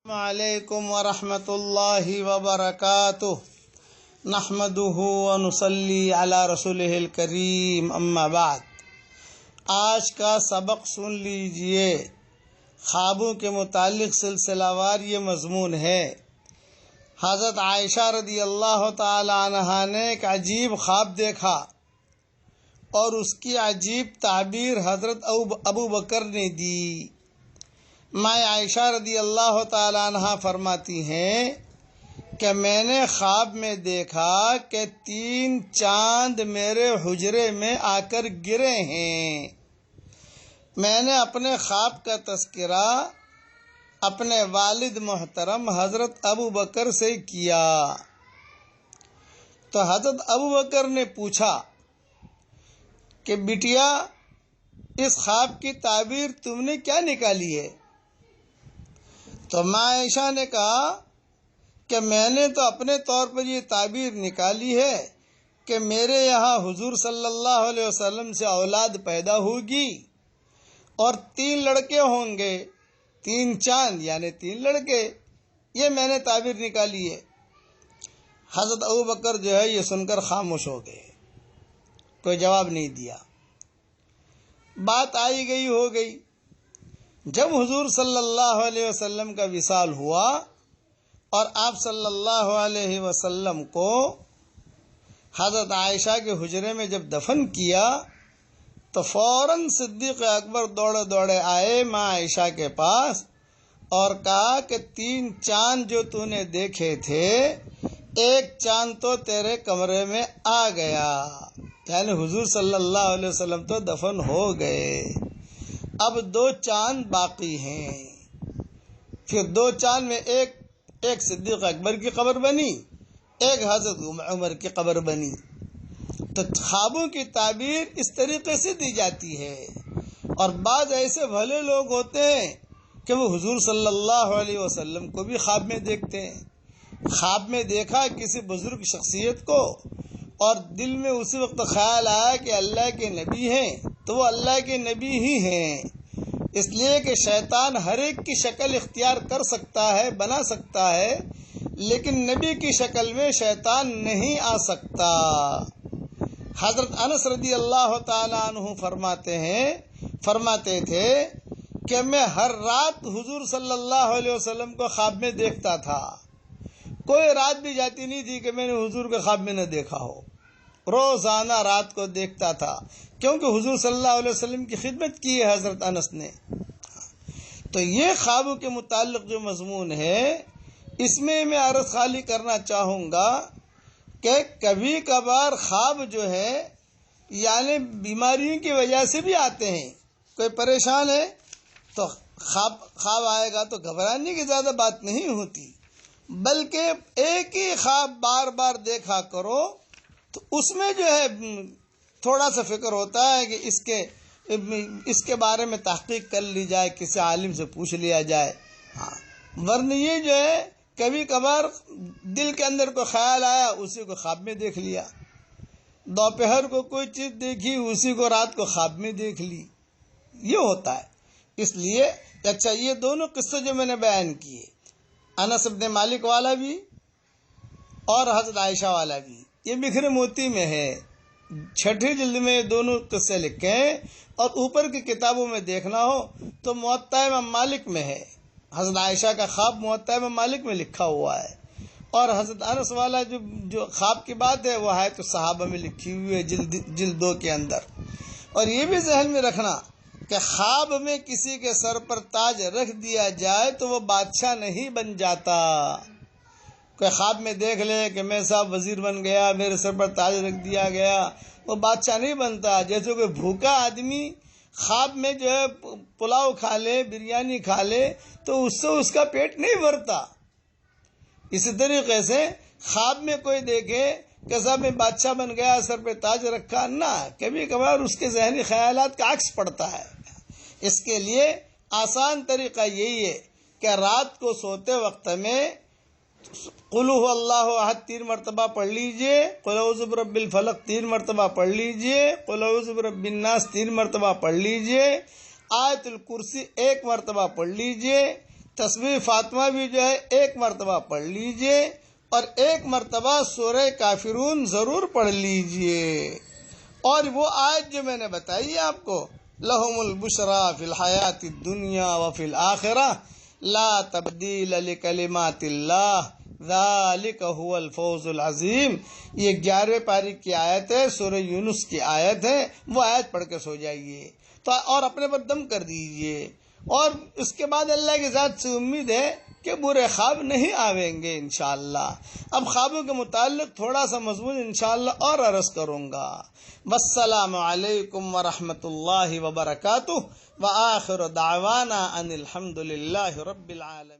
علیکم ورحمۃ اللہ وبرکاتہ نحمدہ ونصلی علی رسولہ الکریم اما بعد۔ آج کا سبق سن لیجئے۔ خوابوں کے متعلق سلسلہ وار یہ مضمون ہے۔ حضرت عائشہ رضی اللہ تعالی عنہا نے ایک عجیب خواب دیکھا اور اس کی عجیب تعبیر حضرت ابو بکر نے دی۔ ماں عائشہ رضی اللہ تعالی عنہا فرماتی ہیں کہ میں نے خواب میں دیکھا کہ 3 چاند میرے حجرے میں آ کر گرے ہیں۔ میں نے اپنے خواب کا تذکرہ اپنے والد محترم حضرت ابو بکر سے کیا تو حضرت ابو بکر نے پوچھا کہ بیٹیا، اس خواب کی تعبیر تم نے کیا نکالی ہے؟ تو ماں عائشہ نے کہا کہ میں نے تو اپنے طور پر یہ تعبیر نکالی ہے کہ میرے یہاں حضور صلی اللہ علیہ وسلم سے اولاد پیدا ہوگی اور 3 لڑکے ہوں گے، 3 چاند یعنی 3 لڑکے، یہ میں نے تعبیر نکالی ہے۔ حضرت ابو بکر جو ہے یہ سن کر خاموش ہو گئے، کوئی جواب نہیں دیا۔ بات آئی گئی ہو گئی۔ جب حضور صلی اللہ علیہ وسلم کا وصال ہوا اور آپ صلی اللہ علیہ وسلم کو حضرت عائشہ کے حجرے میں جب دفن کیا تو فوراً صدیق اکبر دوڑے آئے ماں عائشہ کے پاس اور کہا کہ 3 چاند جو تو نے دیکھے تھے، ایک چاند تو تیرے کمرے میں آ گیا، یعنی حضور صلی اللہ علیہ وسلم تو دفن ہو گئے، اب 2 چاند باقی ہیں۔ پھر 2 چاند میں ایک صدیق اکبر کی قبر بنی، ایک حضرت عمر کی قبر بنی۔ تو خوابوں کی تعبیر اس طریقے سے دی جاتی ہے، اور بعض ایسے بھلے لوگ ہوتے ہیں کہ وہ حضور صلی اللہ علیہ وسلم کو بھی خواب میں دیکھتے ہیں۔ خواب میں دیکھا کسی بزرگ شخصیت کو اور دل میں اسی وقت خیال آیا کہ اللہ کے نبی ہیں، تو وہ اللہ کے نبی ہی ہیں، اس لیے کہ شیطان ہر ایک کی شکل اختیار کر سکتا ہے، بنا سکتا ہے، لیکن نبی کی شکل میں شیطان نہیں آ سکتا۔ حضرت انس رضی اللہ تعالی عنہ فرماتے تھے کہ میں ہر رات حضور صلی اللہ علیہ وسلم کو خواب میں دیکھتا تھا، کوئی رات بھی جاتی نہیں تھی کہ میں نے حضور کو خواب میں نہ دیکھا ہو، روزانہ رات کو دیکھتا تھا، کیونکہ حضور صلی اللہ علیہ وسلم کی خدمت کی ہے حضرت انس نے۔ تو یہ خوابوں کے متعلق جو مضمون ہے، اس میں عرض خالی کرنا چاہوں گا کہ کبھی کبھار خواب جو ہے یعنی بیماریوں کی وجہ سے بھی آتے ہیں۔ کوئی پریشان ہے تو خواب آئے گا تو گھبرانے کی زیادہ بات نہیں ہوتی، بلکہ ایک ہی خواب بار بار دیکھا کرو تو اس میں جو ہے تھوڑا سا فکر ہوتا ہے کہ اس کے بارے میں تحقیق کر لی جائے، کسی عالم سے پوچھ لیا جائے، ورنہ یہ جو ہے کبھی کبھار دل کے اندر کوئی خیال آیا، اسی کو خواب میں دیکھ لیا، دوپہر کو کوئی چیز دیکھی، اسی کو رات کو خواب میں دیکھ لی، یہ ہوتا ہے۔ اس لیے اچھا، یہ دونوں قصے جو میں نے بیان کیے، انس بن مالک والا بھی اور حضرت عائشہ والا بھی، یہ بکھرے موتی میں ہے، 6ٹھی جلد میں یہ دونوں قصے لکھے ہیں، اور اوپر کی کتابوں میں دیکھنا ہو تو موطا امام مالک میں ہے۔ حضرت عائشہ کا خواب موطا امام مالک میں لکھا ہوا ہے، اور حضرت انس والا جو خواب کی بات ہے وہ حیات الصحابہ میں لکھی ہوئی ہے جلد 2 کے اندر۔ اور یہ بھی ذہن میں رکھنا کہ خواب میں کسی کے سر پر تاج رکھ دیا جائے تو وہ بادشاہ نہیں بن جاتا۔ کوئی خواب میں دیکھ لے کہ میں صاحب وزیر بن گیا، میرے سر پر تاج رکھ دیا گیا، وہ بادشاہ نہیں بنتا۔ جیسے کوئی بھوکا آدمی خواب میں جو ہے پلاؤ کھا لے، بریانی کھا لے تو اس سے اس کا پیٹ نہیں بھرتا۔ اسی طریقے سے خواب میں کوئی دیکھے کہ صاحب میں بادشاہ بن گیا، سر پہ تاج رکھا، نہ، کبھی کبھار اس کے ذہنی خیالات کا عکس پڑتا ہے۔ اس کے لیے آسان طریقہ یہی ہے کہ رات کو سوتے وقت میں قل هو اللہ احد 3 مرتبہ پڑھ لیجئے، قل اعوذ برب الفلق 3 مرتبہ پڑھ لیجئے، قل اعوذ برب الناس 3 مرتبہ پڑھ لیجئے، آیت الکرسی 1 مرتبہ پڑھ لیجئے، تسبیح فاطمہ بھی جو ہے 1 مرتبہ پڑھ لیجئے اور 1 مرتبہ سورہ کافرون ضرور پڑھ لیجئے۔ اور وہ آیت جو میں نے بتائی ہے آپ کو، لہم البشرا فی الحیات الدنیا وفی الآخرہ لا تبدیل لکلمات اللہ ذالک هو الفوز العظیم، یہ 11ویں پاری کی آیت ہے، سورہ یونس کی آیت ہے، وہ آیت پڑھ کے سو جائیے تو اور اپنے پر دم کر دیجئے، اور اس کے بعد اللہ کی ذات سے امید ہے کہ برے خواب نہیں آویں گے انشاءاللہ۔ اب خوابوں کے متعلق تھوڑا سا مضمون انشاءاللہ اور عرض کروں گا۔ والسلام علیکم ورحمۃ اللہ وبرکاتہ، وآخر دعوانا ان الحمد للہ رب العالمین۔